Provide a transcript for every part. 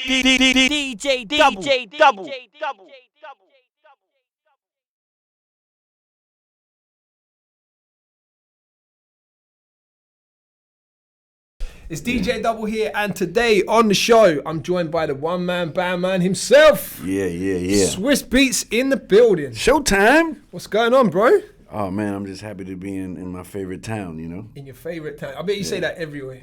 DJDUBL. It's DJDUBL here, and today on the show, I'm joined by the one-man band man himself. Yeah. Swizz Beatz in the building. Showtime. What's going on, bro? Oh, man, I'm just happy to be in my favorite town, you know? In your favorite town. I bet you say that everywhere.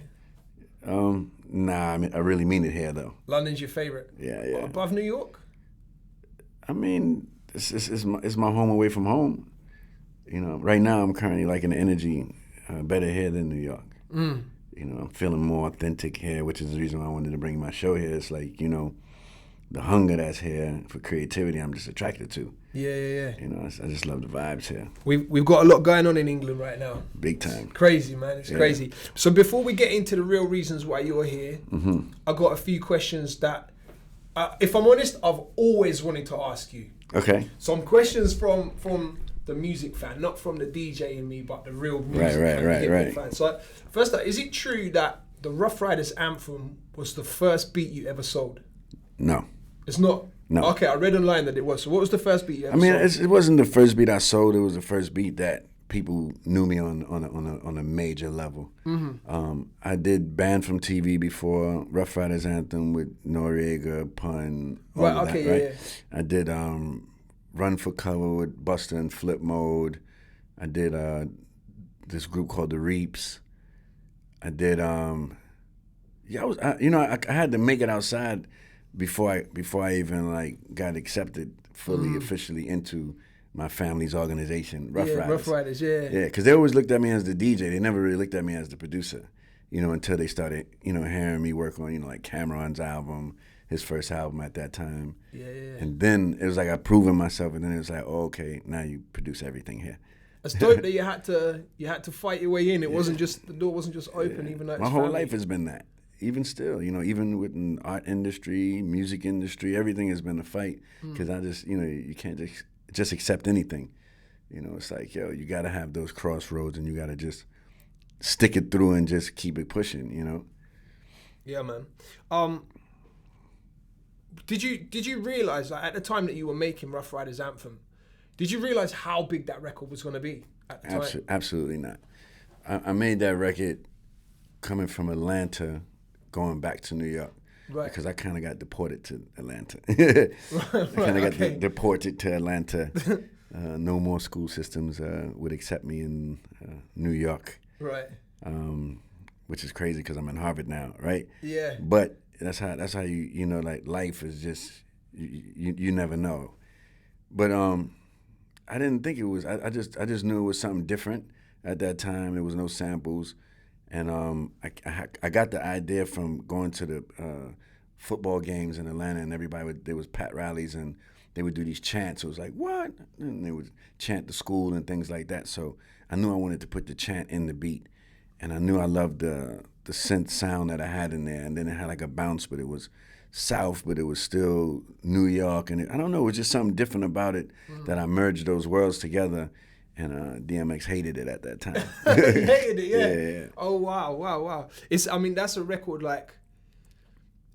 Nah, I mean, I really mean it here, though. London's your favorite? Yeah. What, above New York? I mean, it's my home away from home. You know, right now I'm currently liking the energy better here than New York. You know, I'm feeling more authentic here, which is the reason why I wanted to bring my show here. It's like, you know, the hunger that's here for creativity, I'm just attracted to. Yeah. You know, I just love the vibes here. We've got a lot going on in England right now. Big time. Crazy, man. It's crazy. So before we get into the real reasons why you're here, I got a few questions that, if I'm honest, I've always wanted to ask you. Okay. Some questions from the music fan, not from the DJ in me, but the real music fan, the hip-hop fan. So first up, is it true that the Ruff Ryders Anthem was the first beat you ever sold? No. It's not? No. Okay, I read online that it was. So what was the first beat you ever sold? It wasn't the first beat I sold. It was the first beat that people knew me on a major level. I did Banned from TV before, Ruff Ryders Anthem with Noriega, Pun, all of that, right? I did Run for Cover with Buster and Flip Mode. I did this group called the Reaps. I did I had to make it outside before I even like got accepted fully officially into my family's organization, Ruff Ryders. Ruff Ryders, Yeah, because they always looked at me as the DJ. They never really looked at me as the producer, you know, until they started, you know, hearing me work on, you know, like Cameron's album, his first album at that time. Yeah. And then it was like I proven myself, and then it was like, oh, okay, now you produce everything here. It's dope that you had to fight your way in. It wasn't just, the door wasn't just open, even though my whole life has been that. Even still, you know, even with the art industry, music industry, everything has been a fight. Because I just, you know, you can't just accept anything. You know, it's like, yo, you got to have those crossroads, and you got to just stick it through and just keep it pushing, you know? Yeah, man. Did you realize, like, at the time that you were making Ruff Ryders Anthem, did you realize how big that record was going to be at the time? Absolutely not. I made that record coming from Atlanta, going back to New York. Right. Because I kind of got deported to Atlanta. I kind of got deported to Atlanta. No more school systems would accept me in New York. Right. Which is crazy because I'm in Harvard now, right? Yeah. But that's how you know, like, life is just, you never know. But I didn't think it was. I just knew it was something different at that time. There was no samples. And I got the idea from going to the football games in Atlanta, and there was Pat rallies, and they would do these chants. It was like, what? And they would chant the school and things like that. So I knew I wanted to put the chant in the beat, and I knew I loved the synth sound that I had in there. And then it had like a bounce, but it was South, but it was still New York. And I don't know, it was just something different about it that I merged those worlds together. And DMX hated it at that time. He hated it, yeah. Oh, wow. That's a record, like,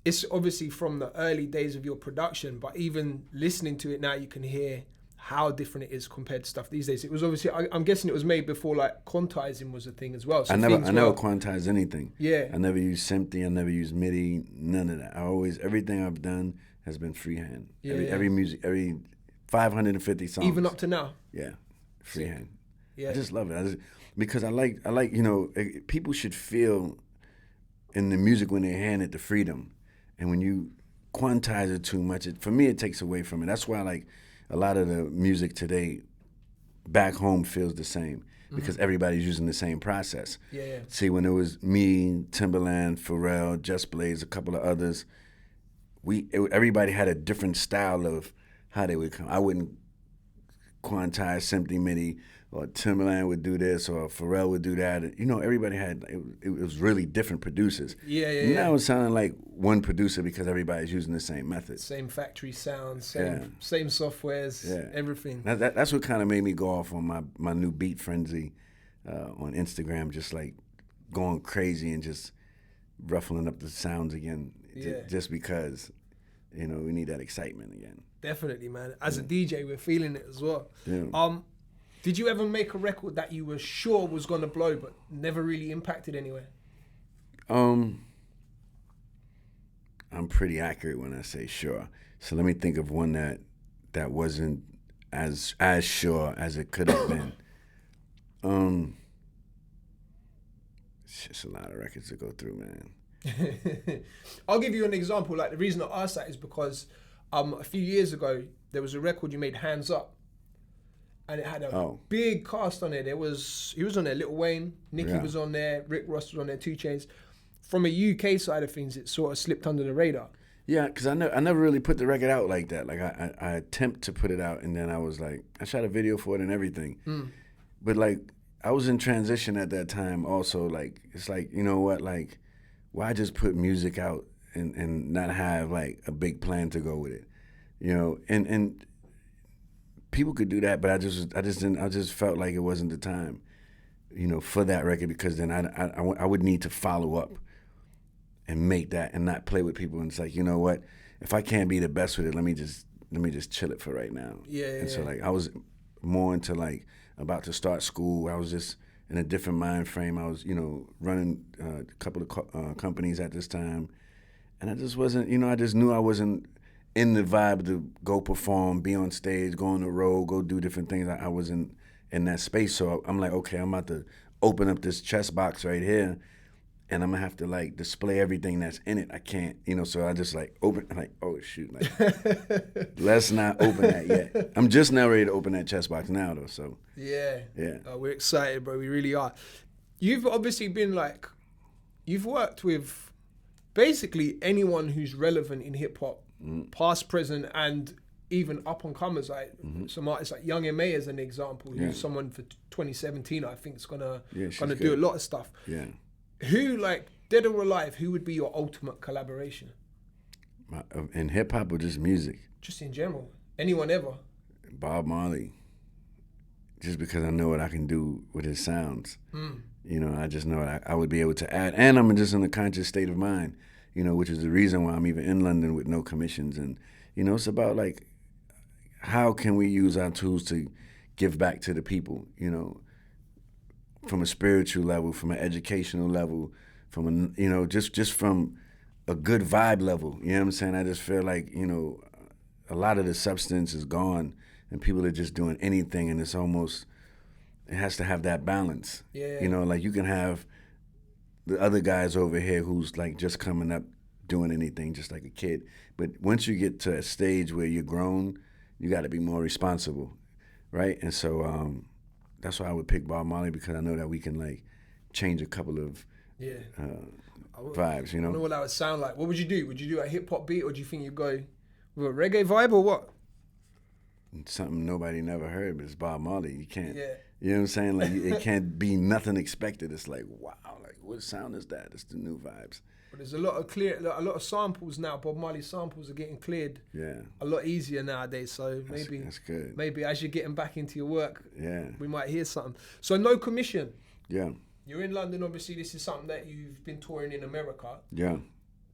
it's obviously from the early days of your production, but even listening to it now, you can hear how different it is compared to stuff these days. It was obviously, I'm guessing it was made before, like, Quantizing was a thing as well. So I never quantized anything. Yeah. I never used Simpty, I never used MIDI, none of that. Everything I've done has been freehand. Every music, every 550 songs. Even up to now? Yeah. Freehand. Yeah. I just love it. Because I like, you know, people should feel in the music when they're handed the freedom. And when you quantize it too much, for me, it takes away from it. That's why, like, a lot of the music today back home feels the same because everybody's using the same process. Yeah. See, when it was me, Timbaland, Pharrell, Just Blaze, a couple of others, everybody had a different style of how they would come. I wouldn't quantize Simply MIDI, or Timbaland would do this, or Pharrell would do that. You know, everybody had, it was really different producers. Yeah. Now it's sounding like one producer because everybody's using the same method. Same factory sound, same softwares, everything. That's what kind of made me go off on my new beat frenzy on Instagram, just like going crazy and just ruffling up the sounds again, just because You know, we need that excitement again. Definitely, man. As a DJ, we're feeling it as well. Yeah. Did you ever make a record that you were sure was gonna blow, but never really impacted anywhere? I'm pretty accurate when I say sure. So let me think of one that wasn't as sure as it could have been. It's just a lot of records to go through, man. I'll give you an example. Like, the reason I asked that is because a few years ago there was a record you made, Hands Up, and it had a big cast on it. He was on there, Lil Wayne, Nicki was on there, Rick Ross was on there, 2 Chainz. From a UK side of things, it sort of slipped under the radar. Yeah, because I never really put the record out like that. Like, I attempt to put it out, and then I was like, I shot a video for it and everything. But like, I was in transition at that time also. Like, it's like, you know what, like, why just put music out and not have like a big plan to go with it? You know, and people could do that, but I just felt like it wasn't the time, you know, for that record, because then I would need to follow up and make that and not play with people. And it's like, you know what, if I can't be the best with it, let me just chill it for right now. So like, I was more into like about to start school. I was just in a different mind frame. I was, you know, running a couple of companies at this time, and I just wasn't, you know, I just knew I wasn't in the vibe to go perform, be on stage, go on the road, go do different things. I wasn't in that space. So I'm like, okay, I'm about to open up this chest box right here, and I'm gonna have to like display everything that's in it. I can't, you know, so I just like open, I'm like, oh shoot, like, let's not open that yet. I'm just now ready to open that chest box now though, so. Yeah. Yeah. We're excited, bro, we really are. You've obviously been like, you've worked with basically anyone who's relevant in hip hop, past, present, and even up and comers, like some artists like Young M.A. as an example, who's someone for 2017, I think is gonna do a lot of stuff. Yeah. Who, like, dead or alive, who would be your ultimate collaboration? In hip hop or just music? Just in general. Anyone ever? Bob Marley. Just because I know what I can do with his sounds. You know, I just know I would be able to add. And I'm just in a conscious state of mind, you know, which is the reason why I'm even in London with no commissions. And, you know, it's about, like, how can we use our tools to give back to the people, you know, from a spiritual level, from an educational level, from a, you know, just from a good vibe level. You know what I'm saying? I just feel like, you know, a lot of the substance is gone and people are just doing anything, and it's almost, it has to have that balance. Yeah. You know, like, you can have the other guys over here who's like just coming up doing anything just like a kid. But once you get to a stage where you're grown, you got to be more responsible, right? And so that's why I would pick Bob Marley, because I know that we can like change a couple of vibes, you know? I know what that would sound like. What would you do? Would you do a hip hop beat, or do you think you'd go with a reggae vibe, or what? Something nobody never heard, but it's Bob Marley. You can't, you know what I'm saying? Like, it can't be nothing expected. It's like, wow, like, what sound is that? It's the new vibes. But there's a lot of samples now. Bob Marley samples are getting cleared a lot easier nowadays. So maybe that's good. Maybe as you're getting back into your work, yeah, we might hear something. So no commission. Yeah. You're in London, obviously. This is something that you've been touring in America. Yeah.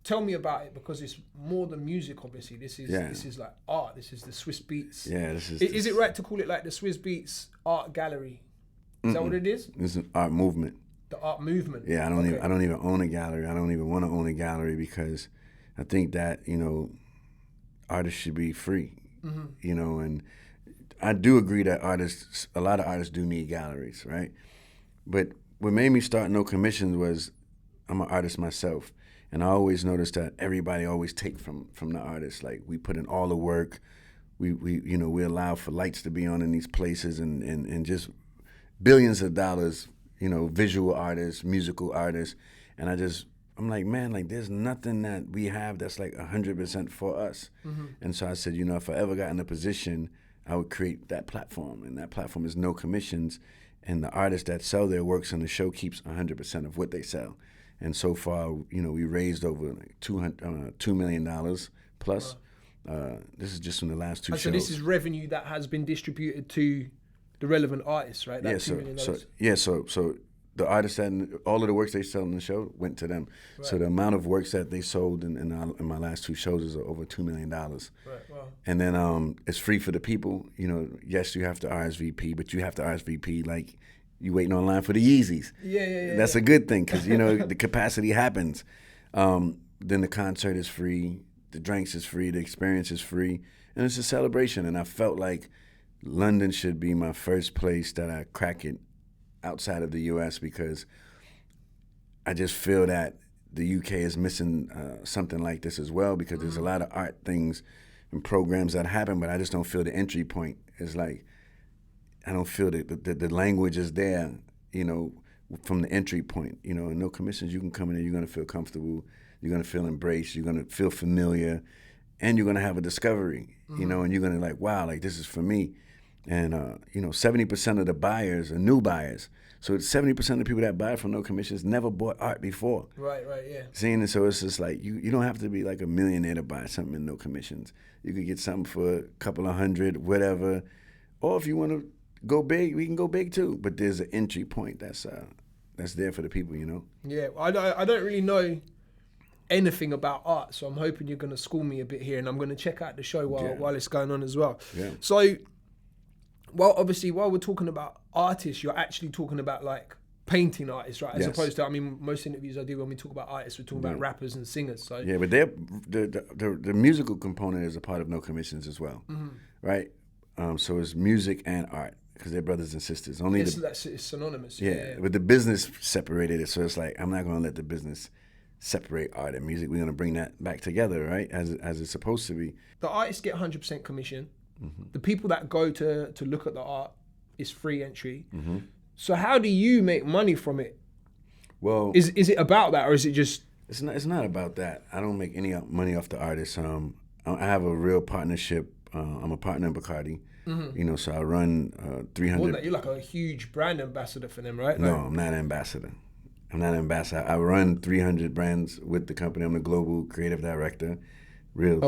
Tell me about it, because it's more than music, obviously. This is like art. This is the Swizz Beatz. Yeah, this is. Is it right to call it like the Swizz Beatz Art Gallery? Is that what it is? It's an art movement. The art movement. Yeah, I don't even own a gallery. I don't even want to own a gallery, because I think that, you know, artists should be free. You know, and I do agree that a lot of artists do need galleries, right? But what made me start No Commissions was I'm an artist myself. And I always noticed that everybody always take from the artists. Like, we put in all the work. We you know, we allow for lights to be on in these places, and just billions of dollars, you know, visual artists, musical artists. And I'm like, man, like, there's nothing that we have that's like 100% for us. And so I said, you know, if I ever got in a position, I would create that platform. And that platform is No Commissions. And the artists that sell their works on the show keeps 100% of what they sell. And so far, you know, we raised over like $2 million plus. This is just from the last two shows. So this is revenue that has been distributed to the relevant artists, right? That yeah. $2 million. So the artists that all of the works they sold in the show went to them. Right. So the amount of works that they sold in my last 2 shows is over $2 million. Right. Wow. And then it's free for the people. You know, yes, you have to RSVP, but you have to RSVP like you waiting online for the Yeezys. Yeah. That's a good thing because, you know, the capacity happens. Then the concert is free, the drinks is free, the experience is free, and it's a celebration. And I felt like London should be my first place that I crack it outside of the U.S. because I just feel that the UK is missing something like this as well because there's a lot of art things and programs that happen, but I just don't feel the entry point is like, I don't feel that the language is there, you know, from the entry point. You know, no commissions, you can come in and you're going to feel comfortable, you're going to feel embraced, you're going to feel familiar, and you're going to have a discovery, you know, and you're going to like, wow, like this is for me. And, you know, 70% of the buyers are new buyers. So 70% of the people that buy from no commissions never bought art before. Right, yeah. Seeing it, so it's just like, you don't have to be like a millionaire to buy something in no commissions. You could get something for a couple of $100, whatever. Or if you want to go big, we can go big too. But there's an entry point that's there for the people, you know? Yeah, I don't really know anything about art, so I'm hoping you're going to school me a bit here, and I'm going to check out the show while it's going on as well. Yeah. So, well, obviously, while we're talking about artists, you're actually talking about like painting artists, right? As opposed to, I mean, most interviews I do when we talk about artists, we're talking about rappers and singers. So yeah, but the musical component is a part of no commissions as well, right? So it's music and art because they're brothers and sisters. Only that's it's synonymous. Yeah, but the business separated it, so it's like I'm not going to let the business separate art and music. We're going to bring that back together, right? As it's supposed to be. The artists get 100% commission. The people that go to look at the art is free entry. So how do you make money from it? Well, is it about that, or is it just? It's not about that. I don't make any money off the artists. I have a real partnership. I'm a partner in Bacardi. You know, so I run 300. You're like a huge brand ambassador for them, right? No, I'm not an ambassador. I run 300 brands with the company. I'm the global creative director. Real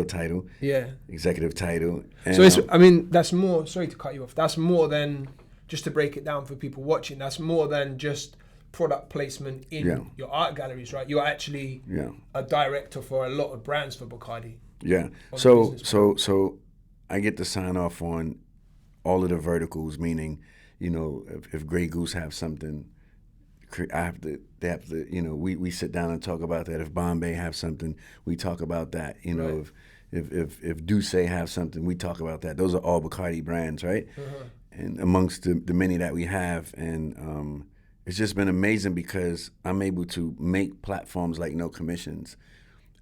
title. Yeah. Executive title. And, so it's, I mean, that's more, sorry to cut you off, that's more than, just to break it down for people watching, that's more than just product placement in your art galleries, right? You're actually a director for a lot of brands for Bacardi. Yeah. So I get to sign off on all of the verticals, meaning, you know, if Grey Goose have something, they have to, you know, we sit down and talk about that. If Bombay have something, we talk about that. You know, if Douce have something, we talk about that. Those are all Bacardi brands, right? And amongst the many that we have, and it's just been amazing because I'm able to make platforms like no commissions.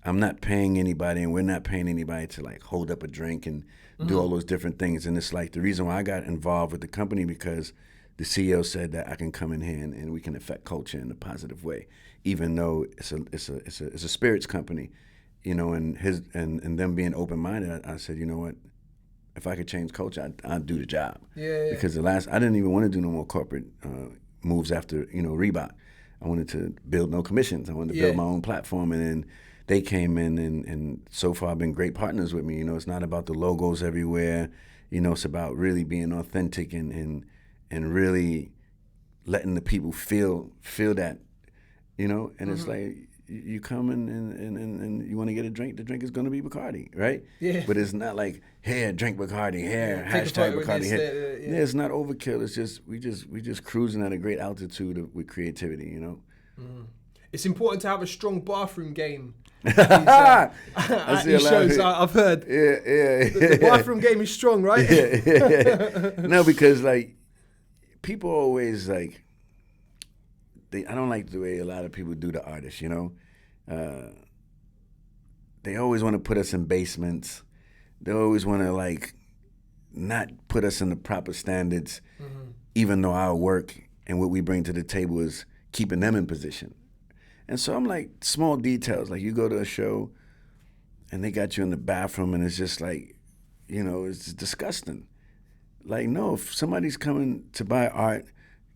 I'm not paying anybody, and we're not paying anybody to like hold up a drink and do all those different things. And it's like the reason why I got involved with the company because the CEO said that I can come in here and we can affect culture in a positive way, even though it's a spirits company, you know. And them being open minded, I said, you know what, if I could change culture, I'd do the job. Yeah. Because I didn't even want to do no more corporate moves after, you know, Reebok. I wanted to build no commissions. I wanted to build my own platform, and then they came in and so far been great partners with me. You know, it's not about the logos everywhere. You know, it's about really being authentic and really letting the people feel that, you know. And it's like you come in and you want to get a drink, the drink is going to be Bacardi, right? Yeah. But it's not like, here, drink Bacardi, here, hashtag Bacardi, here. Yeah, it's not overkill. It's just we just cruising at a great altitude with creativity, you know. It's important to have a strong bathroom game. At these shows, I've heard. Yeah. The bathroom game is strong, right? Yeah. No, because like people always like, I don't like the way a lot of people do the artists, you know. They always want to put us in basements. They always want to like not put us in the proper standards, even though our work and what we bring to the table is keeping them in position. And so I'm like, small details, like you go to a show and they got you in the bathroom and it's just like, you know, it's disgusting. Like, no, if somebody's coming to buy art,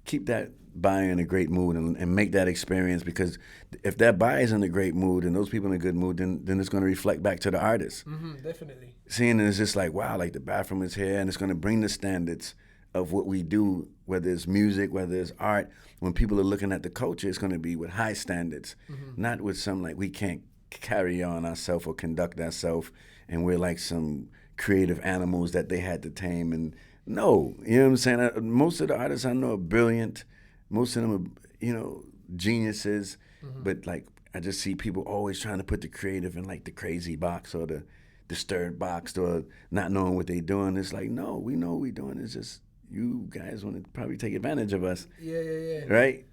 keep that buyer in a great mood and make that experience, because if that buyer's in a great mood and those people in a good mood, then it's going to reflect back to the artist. Definitely. Seeing it, it's just like, wow, like the bathroom is here and it's going to bring the standards of what we do whether it's music, whether it's art, when people are looking at the culture, it's going to be with high standards, not with some like we can't carry on ourselves or conduct ourselves, and we're like some creative animals that they had to tame. And no, you know what I'm saying? Most of the artists I know are brilliant. Most of them are, you know, geniuses. But like, I just see people always trying to put the creative in like the crazy box or the disturbed box or not knowing what they're doing. It's like, no, we know what we're doing. It's just you guys want to probably take advantage of us. Yeah. Right?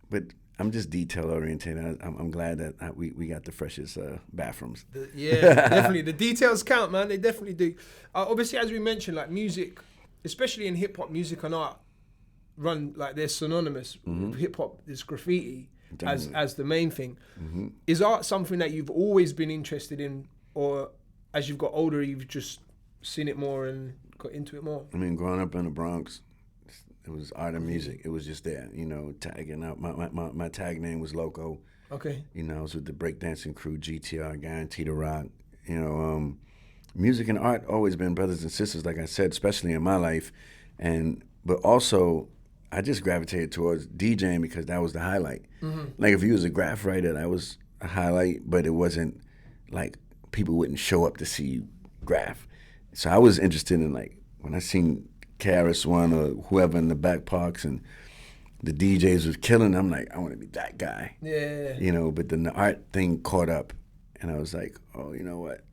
But I'm just detail oriented. I'm glad that we got the freshest bathrooms. Definitely. The details count, man. They definitely do. Obviously, as we mentioned, like music, especially in hip hop, music and art run like they're synonymous. Hip hop is graffiti as the main thing. Is art something that you've always been interested in, or as you've got older, you've just seen it more and got into it more? I mean, growing up in the Bronx, it was art and music. It was just there, you know, tagging out. My tag name was Loco. Okay. You know, I was with the breakdancing crew, GTR, Guaranteed to Rock. You know, music and art always been brothers and sisters, like I said, especially in my life. But also, I just gravitated towards DJing because that was the highlight. Like if you was a graph writer, that was a highlight, but it wasn't like people wouldn't show up to see you graph. So I was interested in like, when I seen KRS-One or whoever in the back parks and the DJs was killing, I'm like, I want to be that guy. Yeah. You know, but then the art thing caught up and I was like, oh, you know what?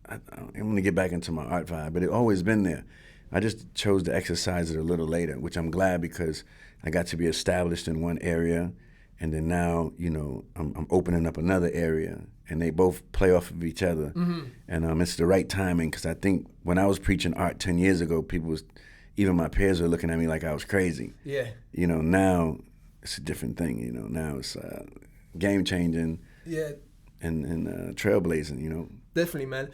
I'm going to get back into my art vibe, but it always been there. I just chose to exercise it a little later, which I'm glad because I got to be established in one area, and then now, you know, I'm opening up another area, and they both play off of each other. And it's the right timing because I think when I was preaching art 10 years ago, even my peers were looking at me like I was crazy. Yeah. You know, now it's a different thing. You know, now it's game changing. Yeah. And trailblazing. You know. Definitely, man.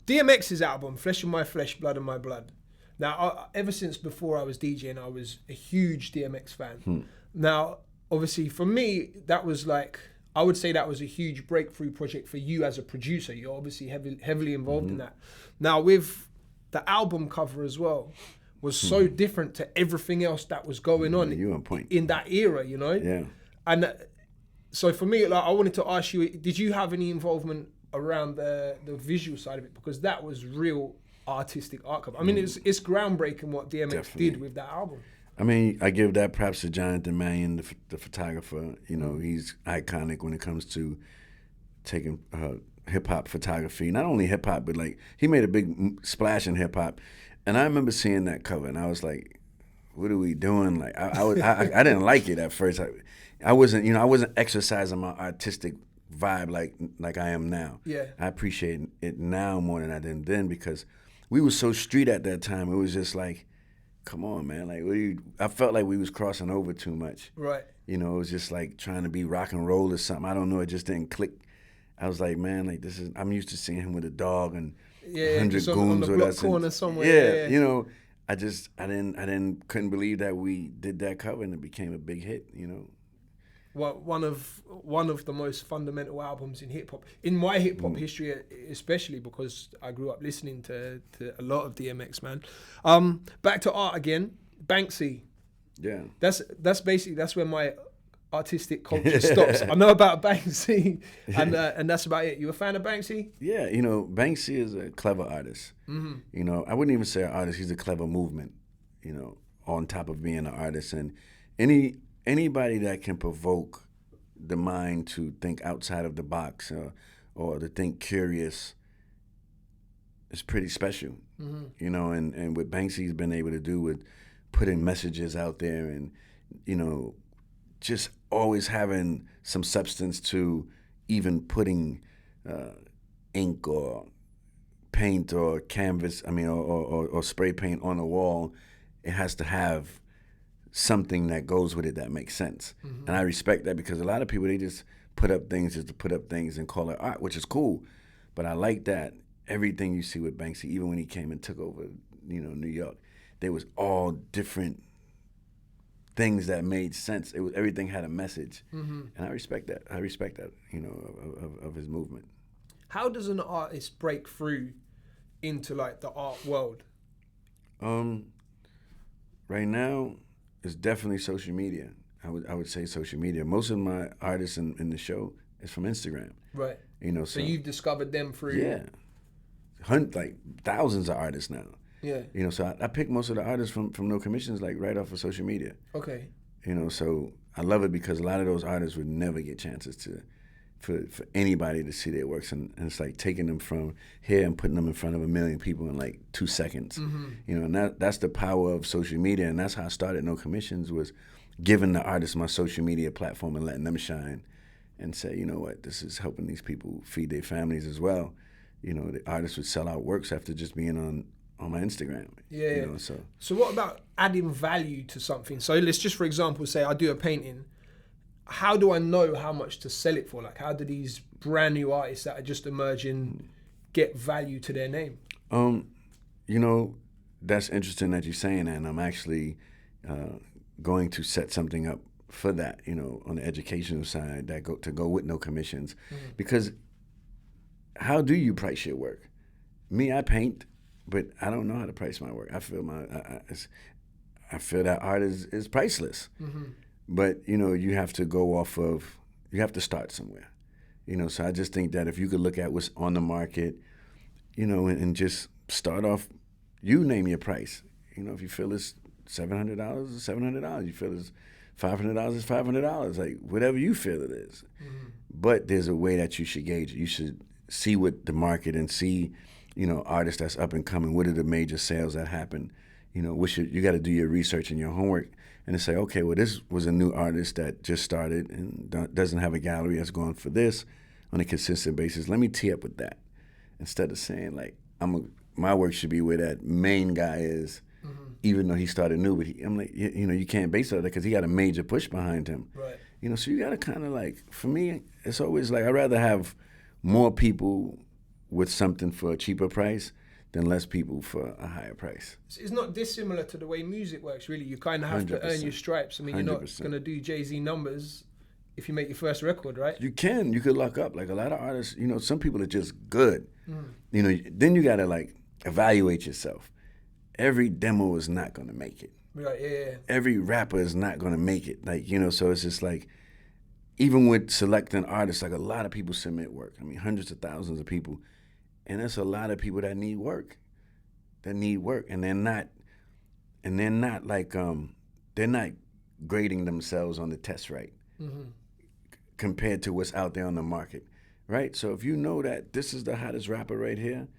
DMX's album, Flesh of My Flesh, Blood of My Blood. Now, ever since before I was DJing, I was a huge DMX fan. Now, obviously, for me, that was like, I would say that was a huge breakthrough project for you as a producer. You're obviously heavily involved in that. Now, with the album cover as well, was so different to everything else that was going on you on point. In that era, you know? Yeah. And so for me, like, I wanted to ask you, did you have any involvement around the visual side of it, because that was real artistic art cover. I mean, it's groundbreaking what DMX Definitely did with that album. I mean, I give that props to Jonathan Mannion, the photographer. You know, he's iconic when it comes to taking hip hop photography. Not only hip hop, but like he made a big splash in hip hop. And I remember seeing that cover, and I was like, "What are we doing?" Like, I didn't like it at first. I wasn't exercising my artistic vibe like I am now. Yeah. I appreciate it now more than I did then because we were so street at that time. It was just like, come on, man. Like, I felt like we was crossing over too much. Right. You know, it was just like trying to be rock and roll or something. I don't know. It just didn't click. I was like, man, like I'm used to seeing him with a dog and 100 goons with us. Corner somewhere. Yeah, you know, I couldn't believe that we did that cover and it became a big hit, you know. Well, one of the most fundamental albums in hip hop, in my hip hop history, especially because I grew up listening to a lot of DMX, man. Back to art again, Banksy. Yeah. That's where my artistic culture stops. I know about Banksy, and that's about it. You a fan of Banksy? Yeah, you know, Banksy is a clever artist. You know, I wouldn't even say an artist. He's a clever movement. You know, on top of being an artist, and anybody that can provoke the mind to think outside of the box or to think curious is pretty special. You know, and what Banksy's been able to do with putting messages out there and, you know, just always having some substance to even putting ink or paint or canvas, or spray paint on a wall. It has to have something that goes with it that makes sense. And I respect that because a lot of people, they just put up things just to put up things and call it art, which is cool. But I like that everything you see with Banksy, even when he came and took over, you know, New York, there was all different things that made sense. Everything had a message. And I respect that. You know, of his movement. How does an artist break through into like the art world? right now, it's definitely social media. I would say social media. Most of my artists in the show is from Instagram. Right. You know, So you've discovered them through. Yeah, like thousands of artists now. Yeah. You know, so I pick most of the artists from no commissions, like right off of social media. Okay. You know, so I love it because a lot of those artists would never get chances for anybody to see their works, and it's like taking them from here and putting them in front of 1 million people in like 2 seconds. You know, and that's the power of social media, and that's how I started No Commissions, was giving the artists my social media platform and letting them shine and say, you know what, this is helping these people feed their families as well. You know, the artists would sell out works after just being on my Instagram. Yeah. You know, so what about adding value to something? So let's just, for example, say I do a painting. How do I know how much to sell it for? Like, how do these brand new artists that are just emerging get value to their name? You know, that's interesting that you're saying that, and I'm actually going to set something up for that, you know, on the educational side, that go with No Commissions. Because how do you price your work? Me, I paint, but I don't know how to price my work. I feel I feel that art is priceless. But, you know, you have to you have to start somewhere. You know, so I just think that if you could look at what's on the market, you know, and just start off, you name your price. You know, if you feel it's $700, it's $700. You feel it's $500, it's $500. Like, whatever you feel it is. But there's a way that you should gauge it. You should see what the market and see, you know, artists that's up and coming. What are the major sales that happen? You know, you got to do your research and your homework and to say, okay, well, this was a new artist that just started and doesn't have a gallery that's going for this on a consistent basis. Let me tee up with that instead of saying, like, my work should be where that main guy is, even though he started new. But I'm like, you know, you can't base it on that because he got a major push behind him. Right. You know, so you got to kind of like, for me, it's always like, I'd rather have more people with something for a cheaper price than less people for a higher price. It's not dissimilar to the way music works, really. You kind of have to earn your stripes. I mean, you're not 100%. going to do Jay-Z numbers if you make your first record, right? You could luck up. Like, a lot of artists, you know, some people are just good. You know, then you got to, like, evaluate yourself. Every demo is not going to make it. Right, yeah. Every rapper is not going to make it. Like, you know, so it's just like, even with selecting artists, like, a lot of people submit work. I mean, hundreds of thousands of people. And there's a lot of people that need work. And they're not like, they're not grading themselves on the test right compared to what's out there on the market, right? So if you know that this is the hottest rapper right here,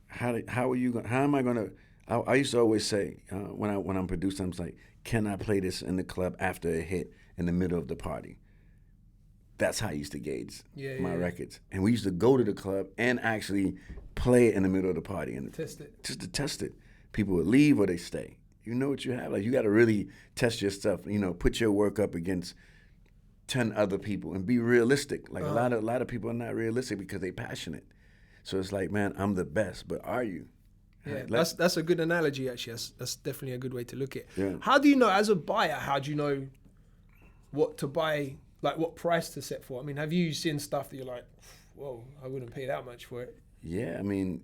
how am I gonna? I used to always say when I'm producing, I'm like, can I play this in the club after a hit in the middle of the party? That's how I used to gauge my records. And we used to go to the club and actually play it in the middle of the party and test it. Just to test it. People would leave or they stay. You know what you have. Like, you got to really test your stuff. You know, put your work up against 10 other people and be realistic. Like, a lot of people are not realistic because they're passionate. So it's like, man, I'm the best, but are you? Yeah, that's a good analogy, actually. That's definitely a good way to look at it. Yeah. How do you know, as a buyer, how do you know what to buy, like what price to set for? I mean, have you seen stuff that you're like, whoa, I wouldn't pay that much for it? Yeah, I mean,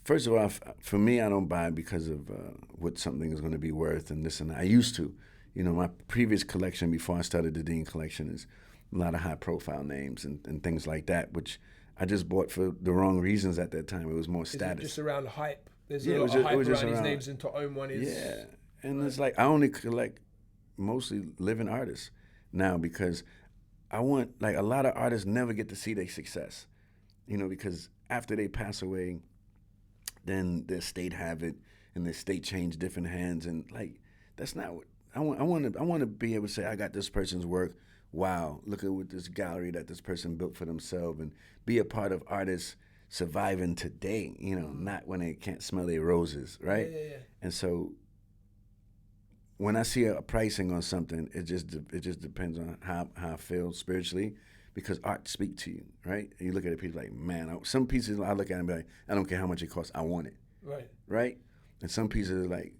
first of all, for me, I don't buy because of what something is going to be worth and this and that. I used to. You know, my previous collection before I started the Dean collection is a lot of high-profile names and things like that, which I just bought for the wrong reasons at that time. It was more status. Is it just around hype? There's a lot of hype around these names, and to own one is... Yeah, and it's like I only collect mostly living artists now because I want, like, a lot of artists never get to see their success, you know, because after they pass away, then the estate have it, and the estate change different hands, and like that's not what I want to be able to say. I got this person's work. Wow, look at what this gallery that this person built for themselves, and be a part of artists surviving today. You know, not when they can't smell their roses, right? Yeah. And so when I see a pricing on something, it just depends on how I feel spiritually, because art speak to you, right? And you look at it, people like, man, some pieces I look at and be like, I don't care how much it costs, I want it, right? And some pieces are like,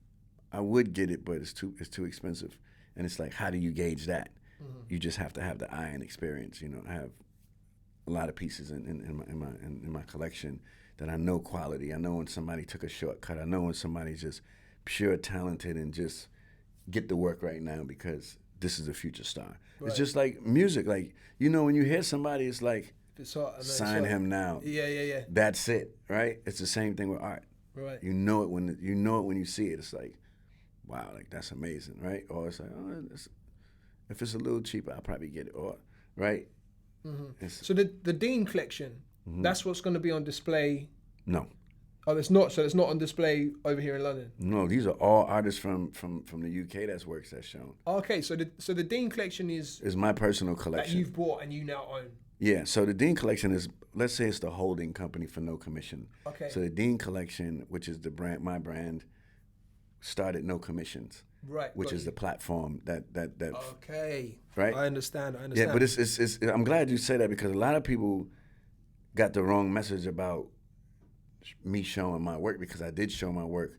I would get it, but it's too expensive. And it's like, how do you gauge that? You just have to have the eye and experience. You know, I have a lot of pieces in my collection that I know quality. I know when somebody took a shortcut. I know when somebody's just pure talented and just get to work right now because this is a future star. Right. It's just like music. Like, you know, when you hear somebody, it's like, It's hot, sign him now. Yeah. That's it, right? It's the same thing with art. Right. You know it when you see it. It's like, wow, like that's amazing, right? Or it's like, oh, if it's a little cheaper, I'll probably get it. Or right. Mm-hmm. So the Dean collection, that's what's going to be on display. No. Oh, it's not. So it's not on display over here in London. No, these are all artists from the UK that's shown. Okay, so the Dean collection is my personal collection that you've bought and you now own. Yeah, so the Dean collection is, let's say it's the holding company for No Commission. Okay. So the Dean collection, which is the brand, my brand, started No Commissions. Right. Which is the platform that. Okay. Right. I understand. Yeah, but it's I'm glad you say that because a lot of people got the wrong message about me showing my work, because I did show my work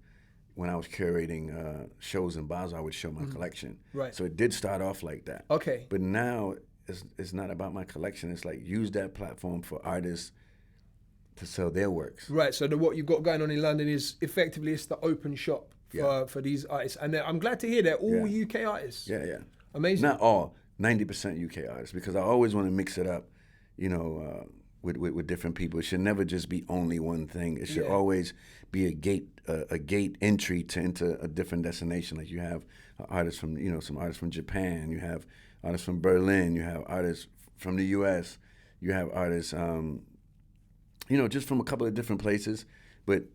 when I was curating shows in Basel. I would show my collection. Right. So it did start off like that. Okay. But now it's not about my collection. It's like use that platform for artists to sell their works. Right. So what you've got going on in London is effectively it's the open shop for these artists, and I'm glad to hear they're all UK artists. Yeah. Amazing. Not all, 90% UK artists, because I always want to mix it up, you know, with different people. It should never just be only one thing. It should always be a gate entry into a different destination. Like you have artists from, you know, some artists from Japan, you have artists from Berlin, you have artists from the US, you have artists, you know, just from a couple of different places, but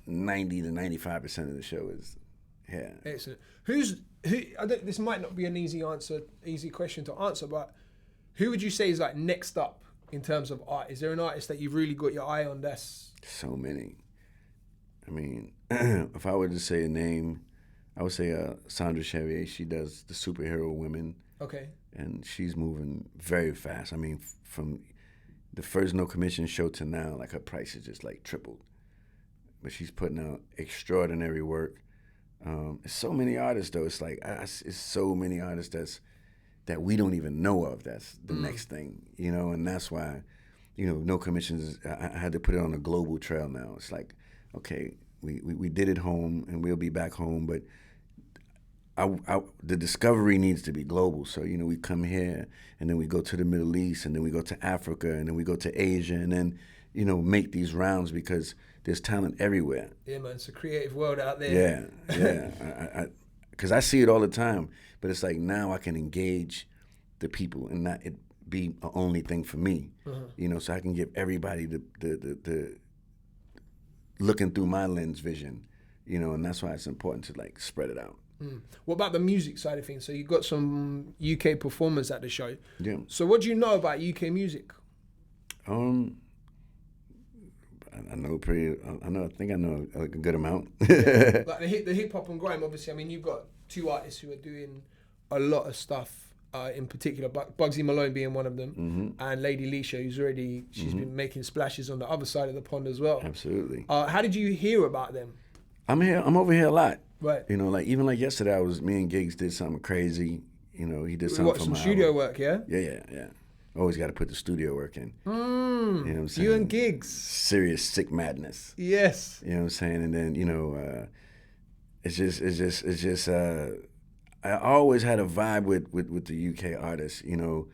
90 to 95% of the show is here. Excellent. This might not be an easy question to answer, but who would you say is like next up in terms of art? Is there an artist that you've really got your eye on that's... So many. I mean, if I were to say a name, I would say Sandra Chevier. She does the superhero women. Okay. And she's moving very fast. I mean, from the first No Commission show to now, like her price is just like tripled. But she's putting out extraordinary work. There's so many artists though. It's like it's so many artists that we don't even know of. That's the next thing, you know. And that's why, you know, No Commissions. I had to put it on a global trail now. It's like, okay, we did it home, and we'll be back home, but the discovery needs to be global. So, you know, we come here, and then we go to the Middle East, and then we go to Africa, and then we go to Asia, and then, you know, make these rounds because there's talent everywhere. Yeah, man, it's a creative world out there. Yeah. Because I see it all the time, but it's like now I can engage the people and not it be an only thing for me. You know, so I can give everybody the looking through my lens vision, you know, and that's why it's important to like spread it out. What about the music side of things? So you've got some UK performers at the show. Yeah. So what do you know about UK music? I think I know a good amount. Like the hip hop and grime, obviously. I mean, you've got two artists who are doing a lot of stuff. In particular, Bugsy Malone being one of them, and Lady Leisha, who's she's been making splashes on the other side of the pond as well. Absolutely. How did you hear about them? I'm over here a lot. Right. You know, like even like yesterday, me and Giggs did something crazy. You know, he did something for some my studio album. work, yeah? Yeah. Always got to put the studio work in. You know what I'm saying? You and Giggs. Serious sick madness. Yes. You know what I'm saying? And then, you know, it's just. I always had a vibe with the UK artists. You know,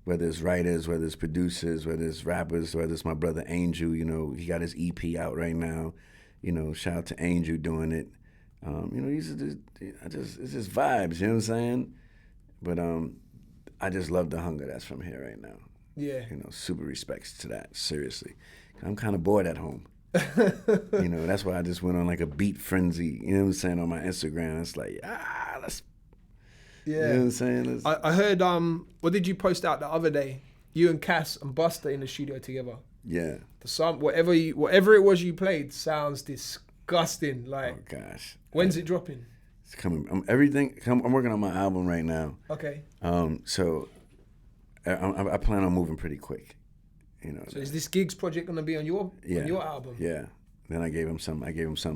whether it's writers, whether it's producers, whether it's rappers, whether it's my brother Angel. You know, he got his EP out right now. You know, shout out to Angel doing it. You know, it's just vibes. You know what I'm saying? But I just love the hunger that's from here right now. Yeah. You know, super respects to that, seriously. I'm kind of bored at home. You know, that's why I just went on like a beat frenzy, you know what I'm saying, on my Instagram. It's like, let's... Yeah. You know what I'm saying? I heard, what did you post out the other day? You and Cass and Buster in the studio together. Yeah. The song, whatever it was you played sounds disgusting. Like, oh, gosh. When's it dropping? It's coming. I'm working on my album right now. Okay. So I plan on moving pretty quick. You know. So is this Giggs project gonna be on your album? Yeah. Then I gave him some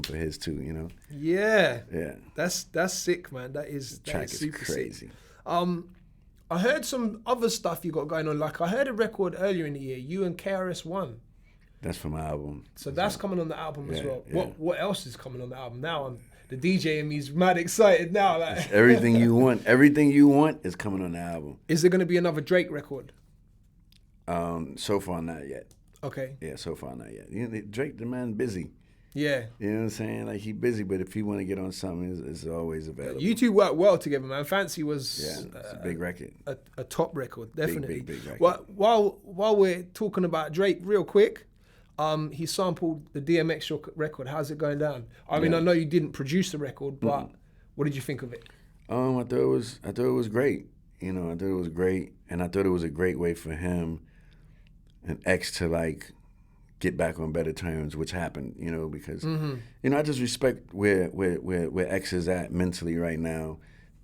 for his too. You know. Yeah. Yeah. That's sick, man. That is super crazy. Sick. I heard some other stuff you got going on. Like I heard a record earlier in the year. You and KRS-One. That's from my album. So that's coming on the album as well. Yeah. What else is coming on the album now? The DJ in me's mad excited now. Like It's everything you want is coming on the album. Is there going to be another Drake record? So far not yet. Okay. Yeah, so far not yet. You know, Drake, the man, busy. Yeah. You know what I'm saying? Like, he busy, but if he want to get on something, it's always available. You two work well together, man. Fancy was it's a big record. A top record, definitely. Big record. While we're talking about Drake, real quick, he sampled the DMX record. How's it going down? I mean, I know you didn't produce the record, but what did you think of it? I thought it was great. You know, I thought it was great, and I thought it was a great way for him and X to like get back on better terms, which happened, you know, because you know, I just respect where X is at mentally right now,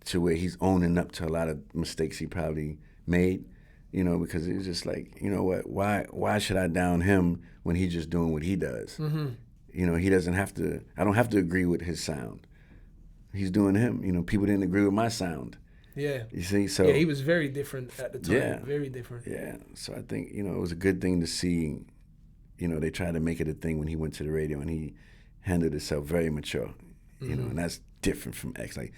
to where he's owning up to a lot of mistakes he probably made, you know, because it's just like, you know what, why should I down him when he's just doing what he does? You know, he doesn't have to. I don't have to agree with his sound. He's doing him. You know, people didn't agree with my sound. Yeah. You see, so yeah, he was very different at the time. Yeah. Very different. Yeah. So I think, you know, it was a good thing to see. You know, they tried to make it a thing when he went to the radio, and he handled himself very mature. You know, and that's different from X. Like,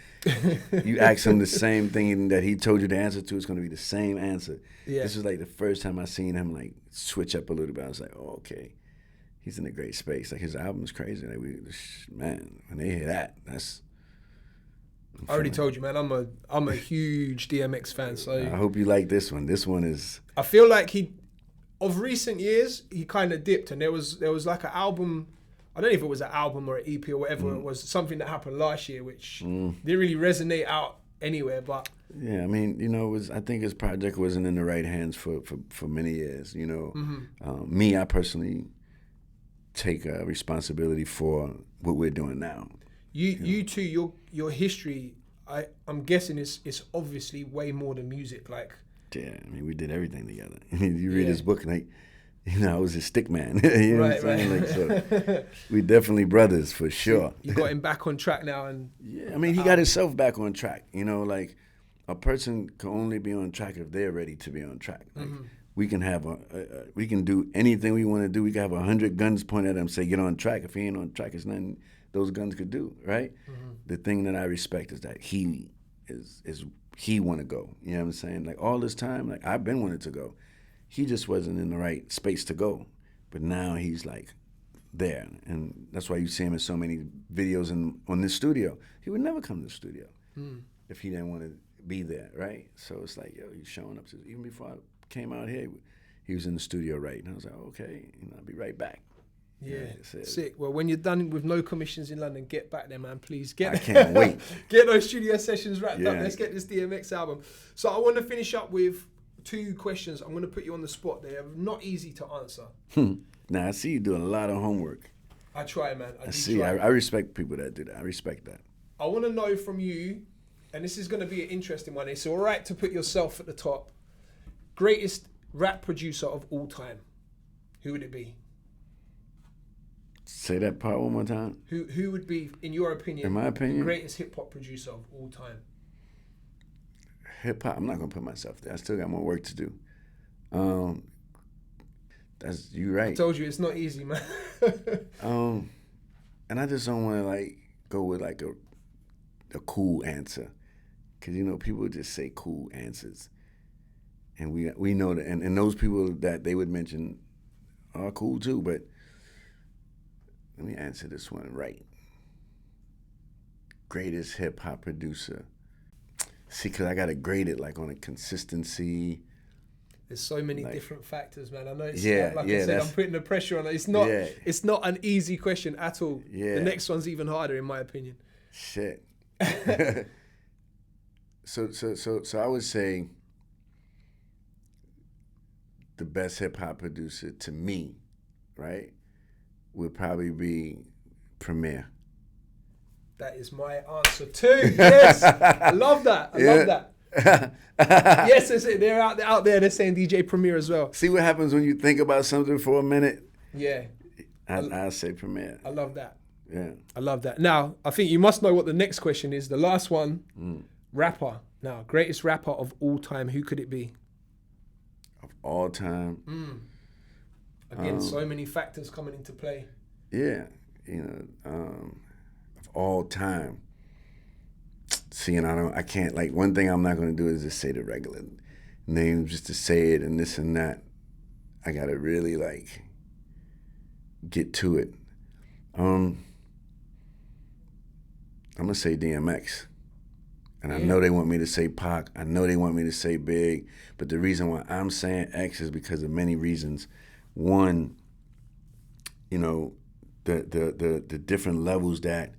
you ask him the same thing that he told you the answer to, it's going to be the same answer. Yeah. This was like the first time I seen him like switch up a little bit. I was like, oh, okay, he's in a great space. Like, his album's crazy. Like, man, when they hear that, that's. I already told you, man. I'm a huge DMX fan. So I hope you like this one. This one is. I feel like of recent years, he kind of dipped, and there was like an album. I don't know if it was an album or an EP or whatever it was. Something that happened last year, which didn't really resonate out anywhere. But yeah, I mean, you know, I think his project wasn't in the right hands for many years. You know, me, I personally take responsibility for what we're doing now. You two, your history, I'm guessing it's obviously way more than music. Like, yeah, I mean, we did everything together. You read his book, like, you know, I was his stick man. You know what I'm saying? Like, so we definitely brothers for sure. You got him back on track now, and yeah, I mean, he got himself back on track. You know, like, a person can only be on track if they're ready to be on track. Like, we can have we can do anything we want to do. We can have 100 guns pointed at him, say get on track. If he ain't on track, it's nothing those guns could do, right? The thing that I respect is that he want to go. You know what I'm saying? Like, all this time, like, I've been wanting to go. He just wasn't in the right space to go. But now he's like there. And that's why you see him in so many videos on this studio. He would never come to the studio if he didn't want to be there, right? So it's like, yo, he's showing up. Even before I came out here, he was in the studio, right? And I was like, okay, I'll be right back. Yeah, sick. Well, when you're done with no commissions in London, get back there, man. Please get. I can't wait. Get those studio sessions wrapped up. Let's get this DMX album. So I want to finish up with 2 questions. I'm going to put you on the spot. They are not easy to answer. Now, I see you doing a lot of homework. I try, man. I see. I respect people that do that. I respect that. I want to know from you, and this is going to be an interesting one. It's all right to put yourself at the top. Greatest rap producer of all time. Who would it be? Say that part one more time. Who would be, in your opinion, in my opinion, the greatest hip hop producer of all time? Hip hop. I'm not gonna put myself there. I still got more work to do. That's you right. I told you it's not easy, man. And I just don't want to like go with like a cool answer, because you know people just say cool answers, and we know that, and those people that they would mention are cool too, but. Let me answer this one right. Greatest hip hop producer. See, because I got to grade it like on a consistency. There's so many different factors, man. I know it's like I said, I'm putting the pressure on it. It's not an easy question at all. Yeah. The next one's even harder, in my opinion. Shit. So I would say the best hip hop producer to me, right, would probably be Premier. That is my answer too. Yes, I love that. I love that. Yes, they're out there. They're saying DJ Premier as well. See what happens when you think about something for a minute. Yeah, I say Premier. I love that. Yeah, I love that. Now, I think you must know what the next question is. The last one, rapper. Now, greatest rapper of all time. Who could it be? Of all time. Again, so many factors coming into play. Yeah, you know, of all time. See, and I can't, like, one thing I'm not going to do is just say the regular names just to say it and this and that. I got to really, like, get to it. I'm going to say DMX. And I know they want me to say Pac. I know they want me to say Big. But the reason why I'm saying X is because of many reasons. One, you know, the different levels that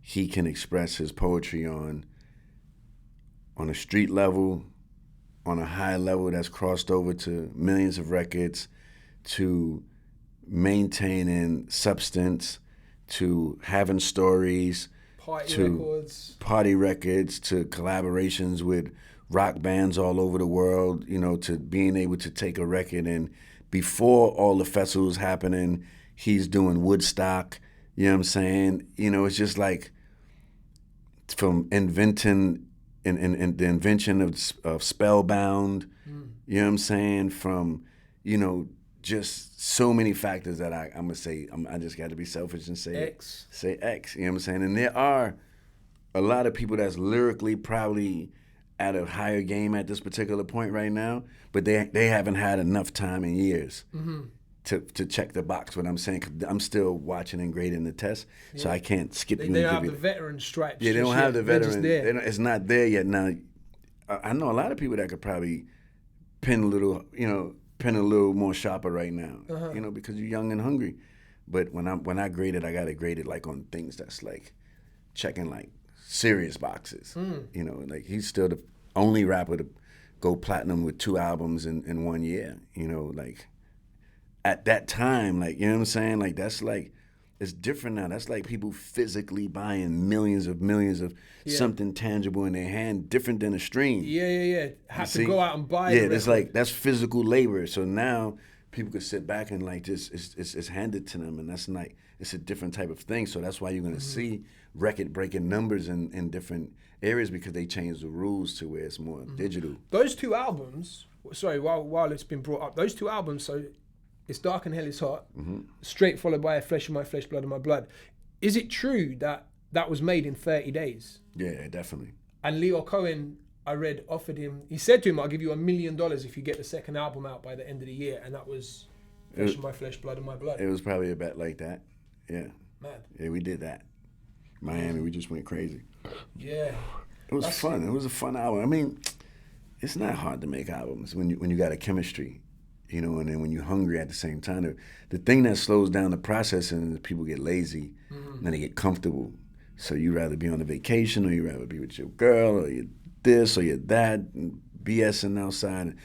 he can express his poetry on a street level, on a high level that's crossed over to millions of records, to maintaining substance, to having stories, party records, to collaborations with rock bands all over the world, you know, to being able to take a record and before all the festivals happening, he's doing Woodstock, you know what I'm saying? You know, it's just like from inventing and the invention of Spellbound, you know what I'm saying? From, you know, just so many factors that I'm gonna say, I just got to be selfish and say X. Say X, you know what I'm saying? And there are a lot of people that's lyrically probably at a higher game at this particular point right now, but they haven't had enough time in years to check the box. What I'm saying, 'cause I'm still watching and grading the test, so I can't skip you. They don't have the veteran stripes. Yeah, they don't have the veteran. It's not there yet. Now, I know a lot of people that could probably pen a little more sharper right now, you know, because you're young and hungry. But when I grade it, I gotta grade it like on things that's like checking like serious boxes. You know, like he's still the only rapper to go platinum with 2 albums in 1 year. You know, like at that time, like, you know what I'm saying? Like that's like, it's different now. That's like people physically buying millions of something tangible in their hand, different than a stream. Yeah. Have to go out and buy it. Yeah, it's like, that's physical labor. So now people could sit back and like just, it's handed to them, and that's like, it's a different type of thing. So that's why you're gonna see record-breaking numbers in different areas, because they changed the rules to where it's more digital. Those 2 albums, sorry, while it's been brought up, those 2 albums, so it's Dark and Hell is Hot, straight followed by Flesh of My Flesh, Blood of My Blood. Is it true that that was made in 30 days? Yeah, definitely. And Leo Cohen, I read, offered him, he said to him, I'll give you $1 million if you get the second album out by the end of the year. And that was Flesh of My Flesh, Blood of My Blood. It was probably a bet like that. Yeah. Mad. Yeah, we did that. Miami, we just went crazy. Yeah. It was fun. It was a fun album. I mean, it's not hard to make albums when you got a chemistry, you know, and then when you're hungry at the same time. The thing that slows down the process is people get lazy and then they get comfortable. So you rather be on a vacation, or you rather be with your girl, or you this or you that, and BSing outside.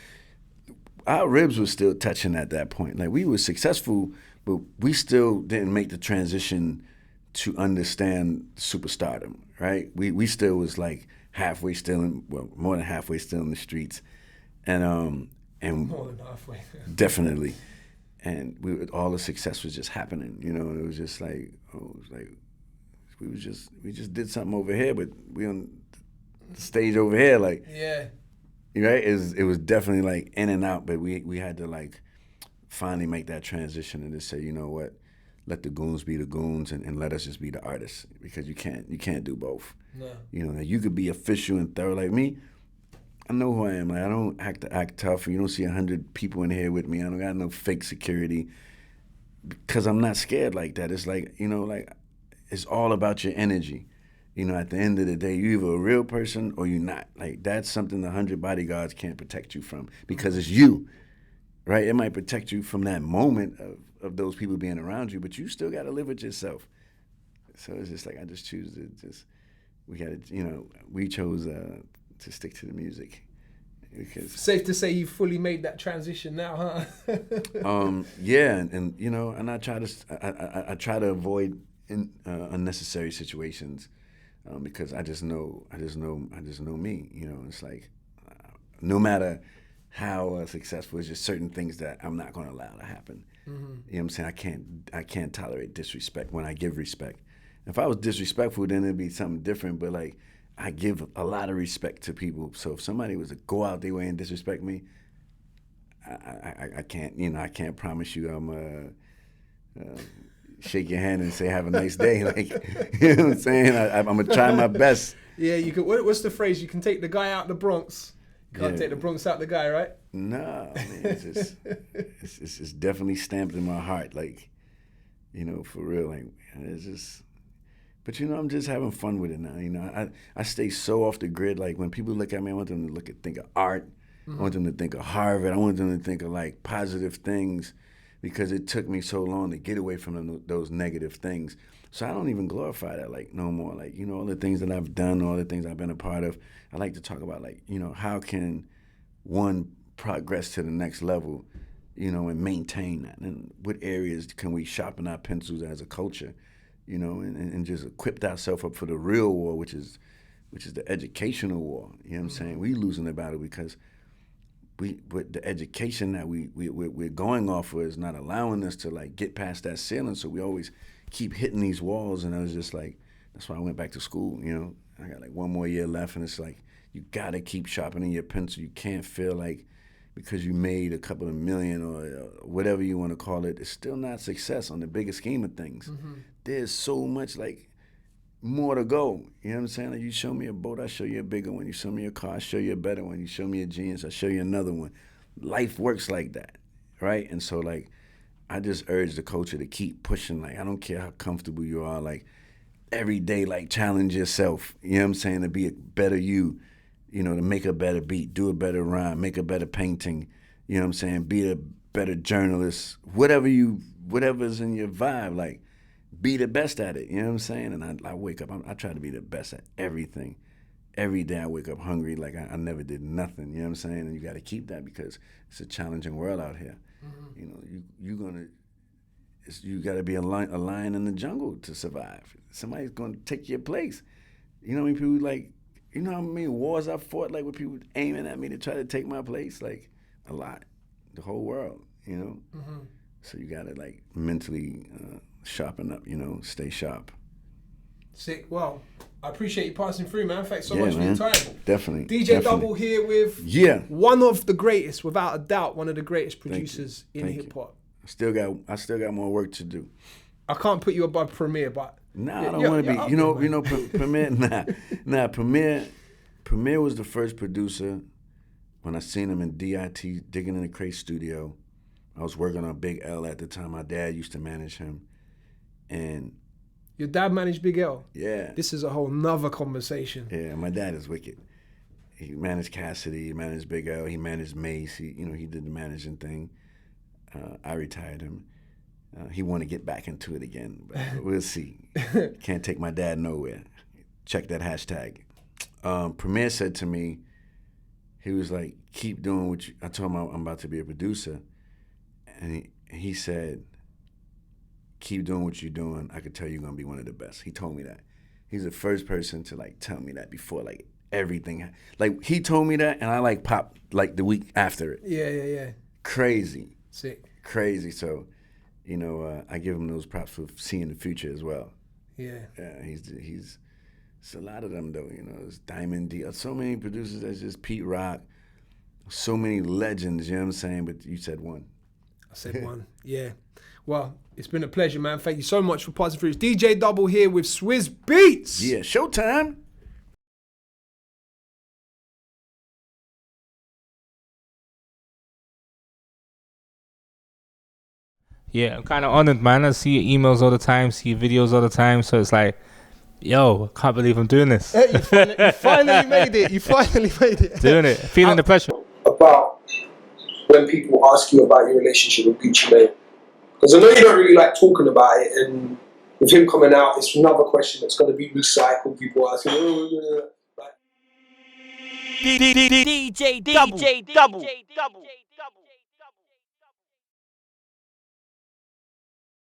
Our ribs were still touching at that point. Like, we were successful, but we still didn't make the transition to understand superstardom, right? We still was like halfway still more than halfway still in the streets. And more than halfway. Definitely. And all the success was just happening, you know, and it was just like, we just did something over here, but we on the stage over here, like, yeah, right? It was definitely like in and out, but we had to like finally make that transition and just say, you know what, let the goons be the goons and let us just be the artists, because you can't do both. No. You know, you could be official and thorough like me. I know who I am. Like, I don't act tough. You don't see 100 people in here with me. I don't got no fake security, because I'm not scared like that. It's like, you know, like, it's all about your energy. You know, at the end of the day, you're either a real person or you're not. Like, that's something the 100 bodyguards can't protect you from, because it's you, right? It might protect you from that moment of those people being around you, but you still got to live with yourself. So it's just like, I just choose to we chose to stick to the music. Because safe to say you fully made that transition now, huh? Yeah, and you know, and I try to avoid unnecessary situations, because I just know me. You know, it's like no matter how successful, it's just certain things that I'm not going to allow to happen. You know what I'm saying? I can't tolerate disrespect when I give respect. If I was disrespectful, then it'd be something different. But like, I give a lot of respect to people. So if somebody was to go out their way and disrespect me, I can't. You know, I can't promise you I'm shake your hand and say have a nice day. Like, you know what I'm saying? I'm gonna try my best. Yeah, you can. What's the phrase? You can take the guy out the Bronx. You can't take the Bronx out the guy, right? No, man, it's definitely stamped in my heart. Like, you know, for real. Like, it's just. But you know, I'm just having fun with it now. You know, I stay so off the grid. Like when people look at me, I want them to think of art. I want them to think of Harvard. I want them to think of like positive things, because it took me so long to get away from those negative things. So I don't even glorify that like no more. Like, you know, all the things that I've done, all the things I've been a part of. I like to talk about like, you know, how can one progress to the next level, you know, and maintain that, and what areas can we sharpen our pencils as a culture, you know, and just equip ourselves up for the real war, which is the educational war. You know what I'm saying? We losing the battle because with the education that we're going off of is not allowing us to like get past that ceiling. So we always keep hitting these walls, and I was just like, that's why I went back to school. You know, I got like one more year left, and it's like you gotta keep sharpening your pencil. You can't feel like because you made a couple of million or whatever you want to call it, it's still not success on the bigger scheme of things. There's so much like more to go. You know what I'm saying? Like, you show me a boat, I show you a bigger one. You show me a car, I show you a better one. You show me a jeans, I show you another one. Life works like that, right? And so like, I just urge the culture to keep pushing. Like, I don't care how comfortable you are. Like, every day, like, challenge yourself. You know what I'm saying? To be a better you. You know, to make a better beat, do a better rhyme, make a better painting. You know what I'm saying? Be a better journalist. Whatever's in your vibe, like, be the best at it, you know what I'm saying? And I wake up, I try to be the best at everything. Every day I wake up hungry, like I never did nothing, you know what I'm saying? And you got to keep that because it's a challenging world out here. You know, you got to be a lion in the jungle to survive. Somebody's going to take your place. You know what I mean? People like, you know how many wars I fought, like with people aiming at me to try to take my place? Like, a lot. The whole world, you know? So you got to like mentally sharpen up, you know, stay sharp. Sick. Well, I appreciate you passing through, man. Thanks so much for your time. Definitely. DJDUBL here with one of the greatest, without a doubt, one of the greatest producers in hip hop. I still got more work to do. I can't put you above Premier, but nah, I don't want to be. You know, Premier. Nah. Premier was the first producer when I seen him in DIT, Digging in the Crate studio. I was working on Big L at the time. My dad used to manage him. And your dad managed Big L? Yeah. This is a whole nother conversation. Yeah, my dad is wicked. He managed Cassidy, he managed Big L, he managed Mace. He did the managing thing. I retired him. He want to get back into it again, but we'll see. Can't take my dad nowhere. Check that hashtag. Premier said to me, he was like, keep doing what you, I told him I'm about to be a producer. And he said, keep doing what you're doing. I could tell you're going to be one of the best. He told me that. He's the first person to like tell me that before like everything. Like he told me that and I like popped like the week after it. Yeah. Crazy. Sick. Crazy. So, you know, I give him those props for seeing the future as well. Yeah. Yeah, he's it's a lot of them though, you know. There's Diamond D. So many producers, there's just Pete Rock. So many legends, you know what I'm saying? But you said one. I said one, yeah. Well, it's been a pleasure, man. Thank you so much for passing through. It's DJDUBL here with Swizz Beatz. Yeah, showtime. Yeah, I'm kind of honored, man. I see your emails all the time, see your videos all the time. So it's like, yo, I can't believe I'm doing this. You finally made it. You finally made it. Doing it. Feeling the pressure. About when people ask you about your relationship with Gucci Mane. Because I know you don't really like talking about it, and with him coming out, it's another question that's going to be recycled. People asking, DJDUBL.